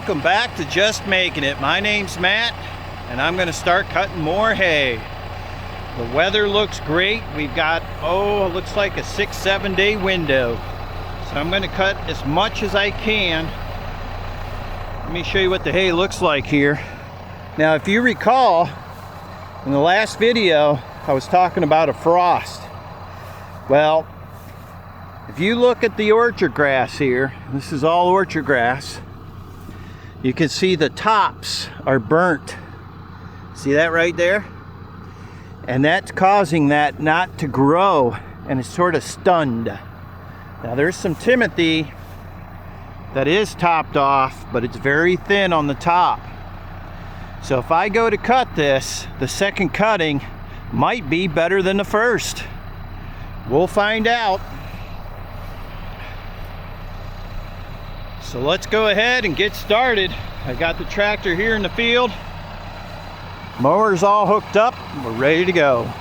Welcome back to Just Making It. My name's Matt, and I'm going to start cutting more hay. The weather looks great. We've got, it looks like a 6-7 day window. So I'm going to cut as much as I can. Let me show you what the hay looks like here. Now, if you recall, in the last video, I was talking about a frost. Well, if you look at the orchard grass here, this is all orchard grass, you can see the tops are burnt. See that right there? And that's causing that not to grow, and it's sort of stunned. Now there's some timothy that is topped off, but it's very thin on the top. So if I go to cut this, the second cutting might be better than the first. We'll find out. So let's go ahead and get started. I got the tractor here in the field. Mower's all hooked up. We're ready to go.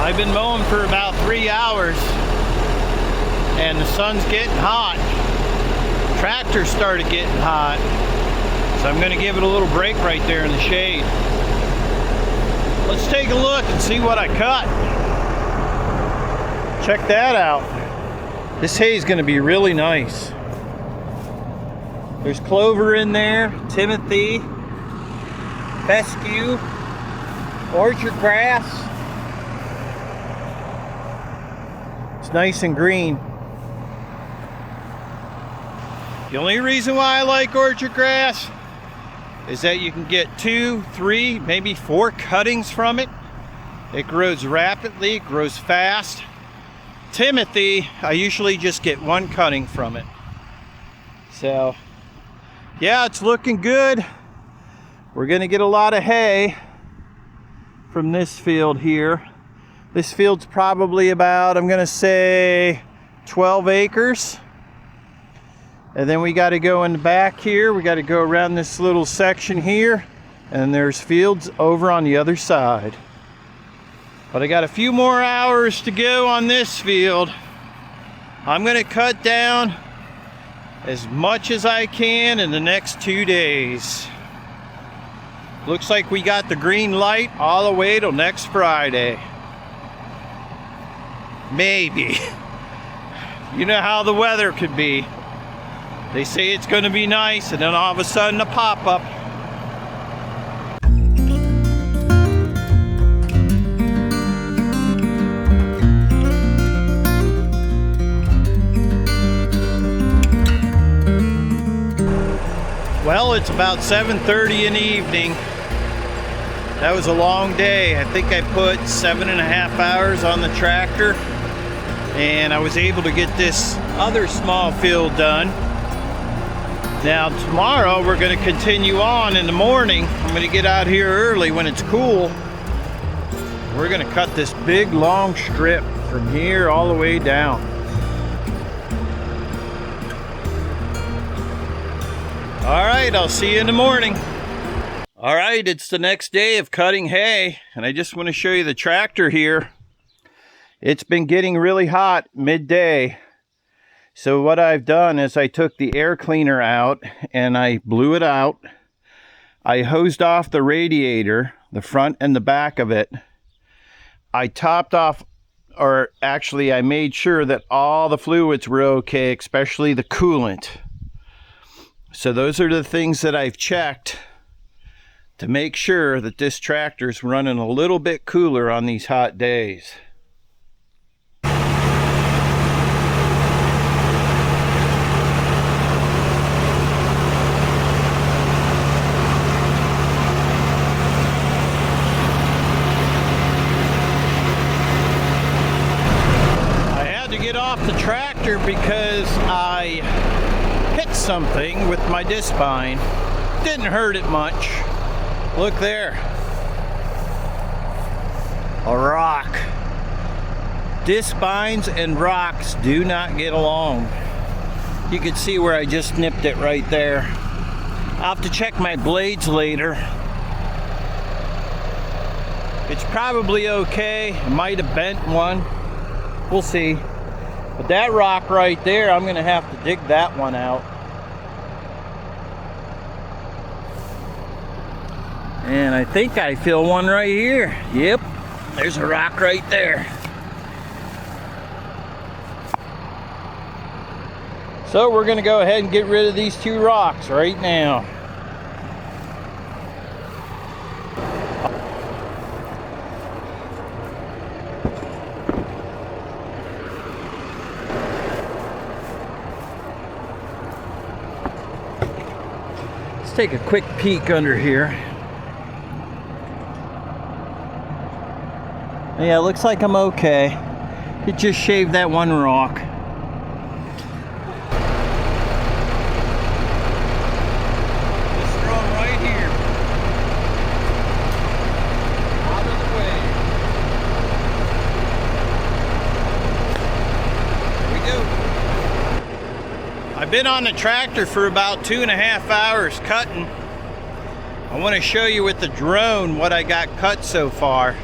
I've been mowing for about 3 hours and the sun's getting hot. Tractor started getting hot, so I'm going to give it a little break right there in the shade. Let's take a look and see what I cut. Check that out. This hay is going to be really nice. There's clover in there, timothy, fescue, orchard grass. Nice and green. The only reason why I like orchard grass is that you can get 2, 3, maybe 4 cuttings from it. It grows rapidly, it grows fast. Timothy, I usually just get 1 cutting from it. So, yeah, it's looking good. We're gonna get a lot of hay from this field here. This field's probably about, I'm gonna say, 12 acres. And then we gotta go in the back here. We gotta go around this little section here. And there's fields over on the other side. But I got a few more hours to go on this field. I'm gonna cut down as much as I can in the next 2 days. Looks like we got the green light all the way till next Friday. Maybe. You know how the weather could be. They say it's going to be nice, and then all of a sudden a pop-up. Well, it's about 7:30 in the evening. That was a long day. I think I put 7.5 hours on the tractor. And I was able to get this other small field done. Now tomorrow we're going to continue on in the morning. I'm going to get out here early when it's cool. We're going to cut this big long strip from here all the way down. All right, I'll see you in the morning. All right, it's the next day of cutting hay, and I just want to show you the tractor here. It's been getting really hot midday. So what I've done is I took the air cleaner out and I blew it out. I hosed off the radiator, the front and the back of it. I topped off, or actually I made sure that all the fluids were okay, especially the coolant. So those are the things that I've checked to make sure that this tractor's running a little bit cooler on these hot days. Off the tractor because I hit something with my disc spine. Didn't hurt it much. Look there. A rock. Disc spines and rocks do not get along. You can see where I just nipped it right there. I'll have to check my blades later. It's probably okay. I might have bent one. We'll see. But that rock right there, I'm going to have to dig that one out. And I think I feel one right here. Yep, there's a rock right there. So we're going to go ahead and get rid of these two rocks right now. Take a quick peek under here. Yeah, it looks like I'm okay. It just shaved that one rock. Just throw them right here. Out of the way. There we go. I've been on the tractor for about 2.5 hours cutting. I want to show you with the drone what I got cut so far.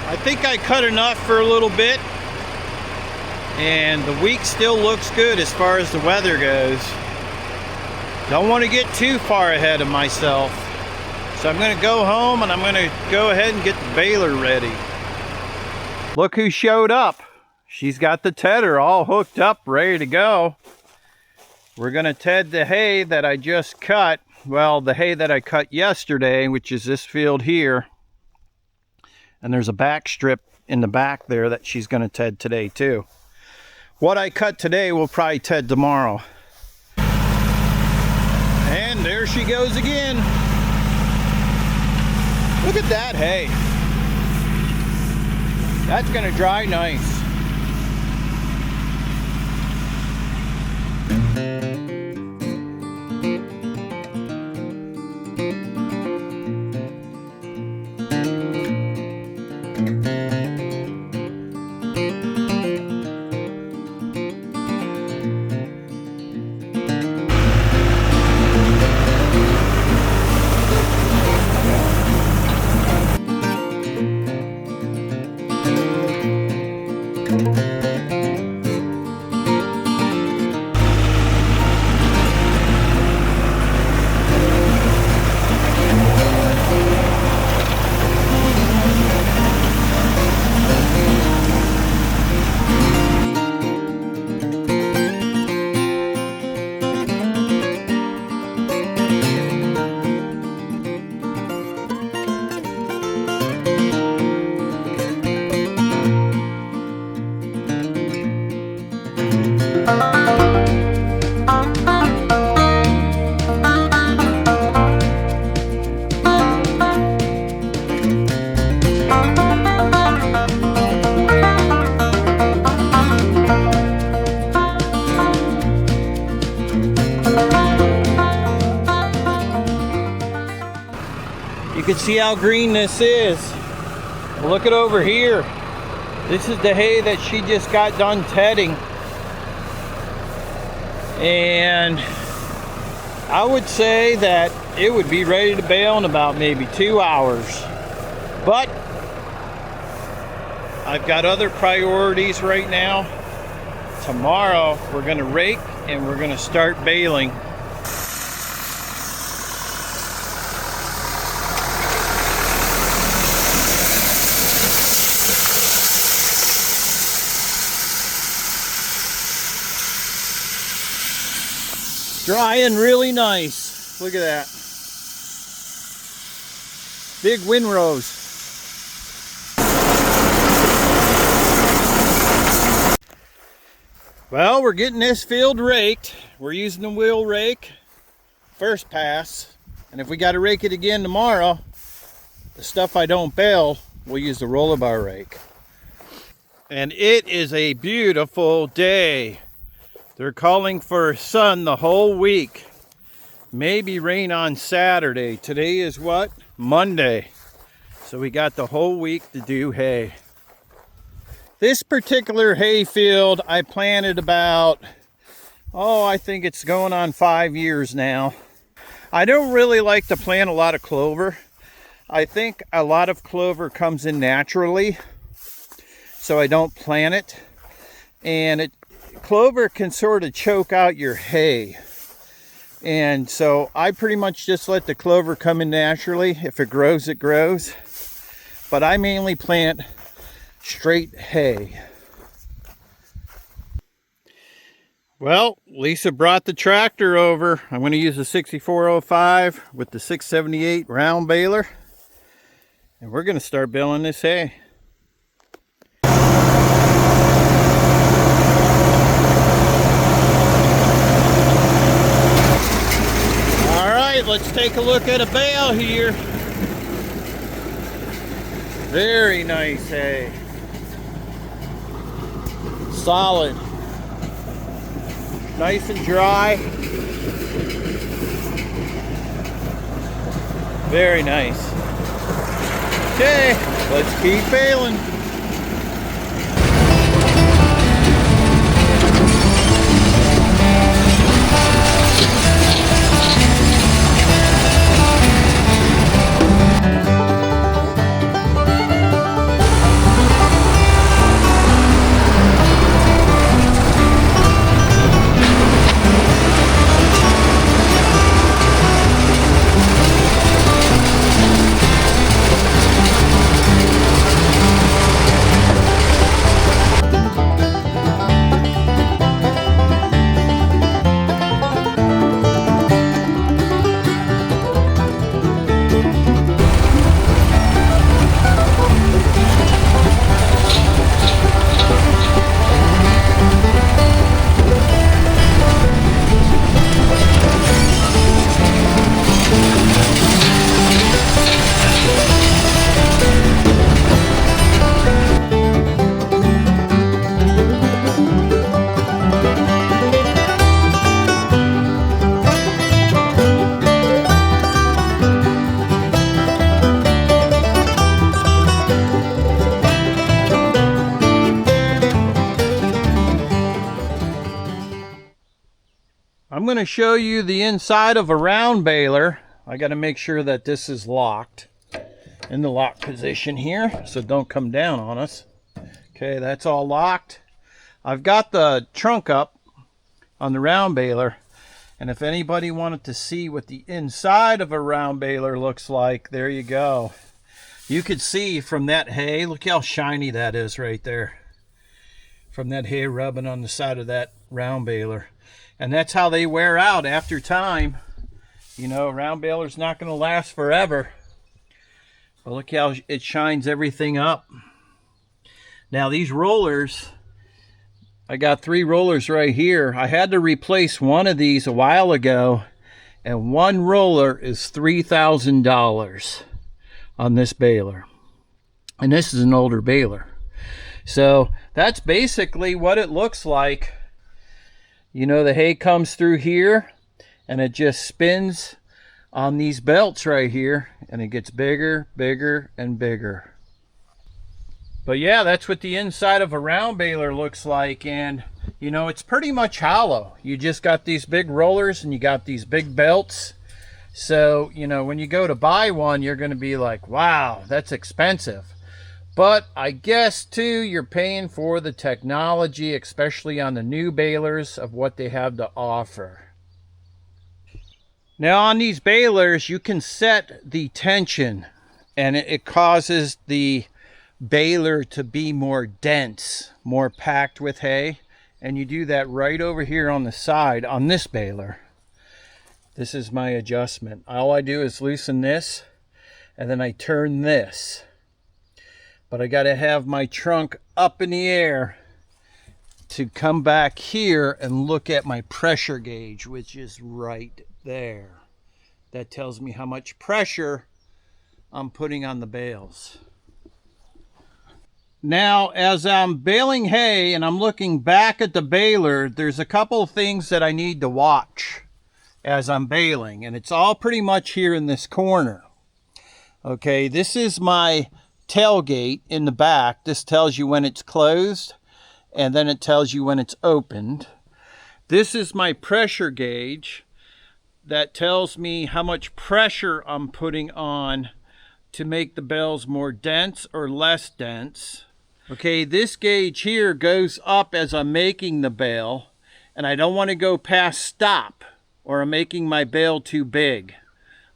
I think I cut enough for a little bit, and the week still looks good as far as the weather goes. Don't want to get too far ahead of myself, so I'm going to go home and I'm going to go ahead and get the baler ready. Look who showed up. She's got the tedder all hooked up, ready to go. We're going to ted the hay that I just cut. Well, the hay that I cut yesterday, which is this field here. And there's a back strip in the back there that she's going to ted today too. What I cut today will probably ted tomorrow. And there she goes again. Look at that hay. That's going to dry nice. can see how green this is. Look at over here. This is the hay that she just got done tedding. And I would say that it would be ready to bale in about maybe 2 hours. But I've got other priorities right now. Tomorrow we're going to rake and we're going to start baling. Drying really nice. Look at that. Big windrows. Well, we're getting this field raked. We're using the wheel rake first pass. And if we got to rake it again tomorrow, the stuff I don't bale, we'll use the roller bar rake. And it is a beautiful day. They're calling for sun the whole week. Maybe rain on Saturday. Today is what? Monday. So we got the whole week to do hay. This particular hay field I planted about, I think it's going on 5 years now. I don't really like to plant a lot of clover. I think a lot of clover comes in naturally, so I don't plant it. And clover can sort of choke out your hay. And so I pretty much just let the clover come in naturally. If it grows, it grows. But I mainly plant straight hay. Well, Lisa brought the tractor over. I'm going to use a 6405 with the 678 round baler. And we're going to start baling this hay. Let's take a look at a bale here. Very nice hay. Solid. Nice and dry. Very nice. Okay, let's keep baling. I'm going to show you the inside of a round baler. I got to make sure that this is locked in the lock position here, so don't come down on us. Okay, that's all locked. I've got the trunk up on the round baler, and if anybody wanted to see what the inside of a round baler looks like, there you go. You could see from that hay, look how shiny that is right there, from that hay rubbing on the side of that round baler. And that's how they wear out after time. You know, a round baler's not going to last forever. But look how it shines everything up. Now these rollers, I got 3 rollers right here. I had to replace one of these a while ago. And one roller is $3,000 on this baler. And this is an older baler. So that's basically what it looks like. You know, the hay comes through here and it just spins on these belts right here, and it gets bigger, bigger, and bigger. But yeah, that's what the inside of a round baler looks like. And you know, it's pretty much hollow. You just got these big rollers and you got these big belts. So, you know, when you go to buy one, you're going to be like, wow, that's expensive. But I guess too, you're paying for the technology, especially on the new balers, of what they have to offer. Now on these balers, you can set the tension, and it causes the baler to be more dense, more packed with hay. And you do that right over here on the side on this baler. This is my adjustment. All I do is loosen this, and then I turn this. But I got to have my trunk up in the air to come back here and look at my pressure gauge, which is right there. That tells me how much pressure I'm putting on the bales. Now, as I'm baling hay and I'm looking back at the baler, there's a couple of things that I need to watch as I'm baling, and it's all pretty much here in this corner. Okay, this is my tailgate in the back. This tells you when it's closed, and then it tells you when it's opened. This is my pressure gauge that tells me how much pressure I'm putting on to make the bales more dense or less dense. Okay, this gauge here goes up as I'm making the bale, and I don't want to go past stop or I'm making my bale too big.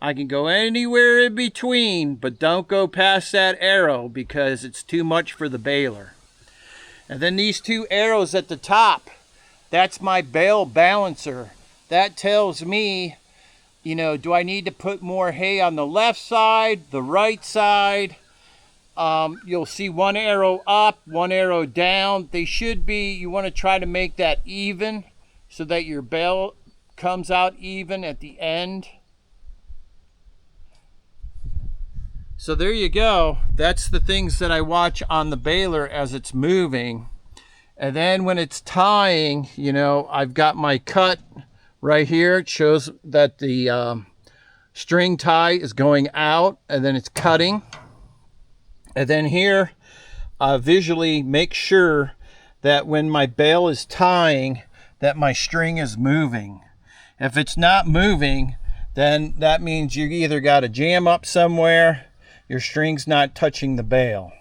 I can go anywhere in between, but don't go past that arrow because it's too much for the baler. And then these two arrows at the top, that's my bale balancer. That tells me, you know, do I need to put more hay on the left side, the right side? You'll see one arrow up, one arrow down. They should be, you want to try to make that even so that your bale comes out even at the end. So there you go. That's the things that I watch on the baler as it's moving. And then when it's tying, you know, I've got my cut right here. It shows that the string tie is going out, and then it's cutting. And then here, visually make sure that when my bale is tying, that my string is moving. If it's not moving, then that means you either got a jam up somewhere, your string's not touching the bale.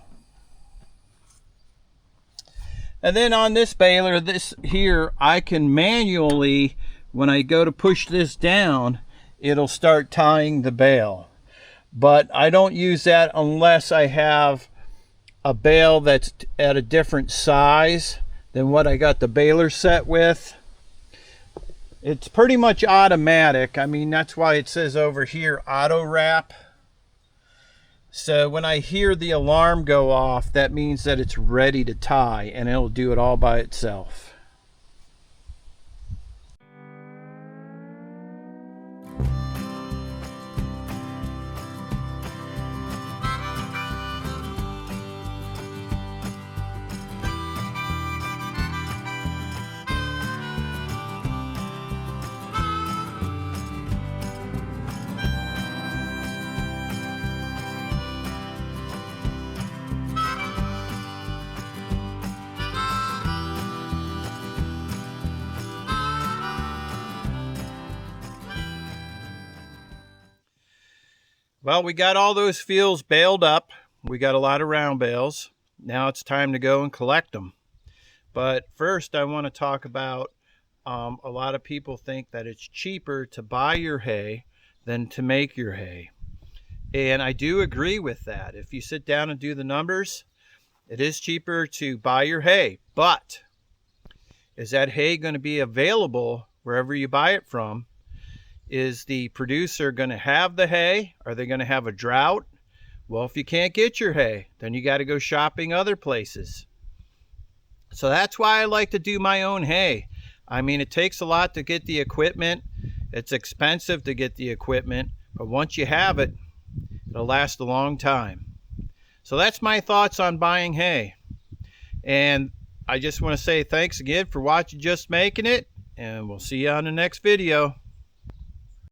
And then on this baler, this here, I can manually, when I go to push this down, it'll start tying the bale. But I don't use that unless I have a bale that's at a different size than what I got the baler set with. It's pretty much automatic. I mean, that's why it says over here auto wrap. So when I hear the alarm go off, that means that it's ready to tie, and it'll do it all by itself. Well, we got all those fields baled up. We got a lot of round bales. Now it's time to go and collect them. But first I want to talk about a lot of people think that it's cheaper to buy your hay than to make your hay. And I do agree with that. If you sit down and do the numbers, it is cheaper to buy your hay. But is that hay going to be available wherever you buy it from? Is the producer going to have the hay? Are they going to have a drought? Well, if you can't get your hay, then you got to go shopping other places. So that's why I like to do my own hay. I mean, it takes a lot to get the equipment. It's expensive to get the equipment, but once you have it, it'll last a long time. So that's my thoughts on buying hay. And I just want to say thanks again for watching Just Making It, and we'll see you on the next video.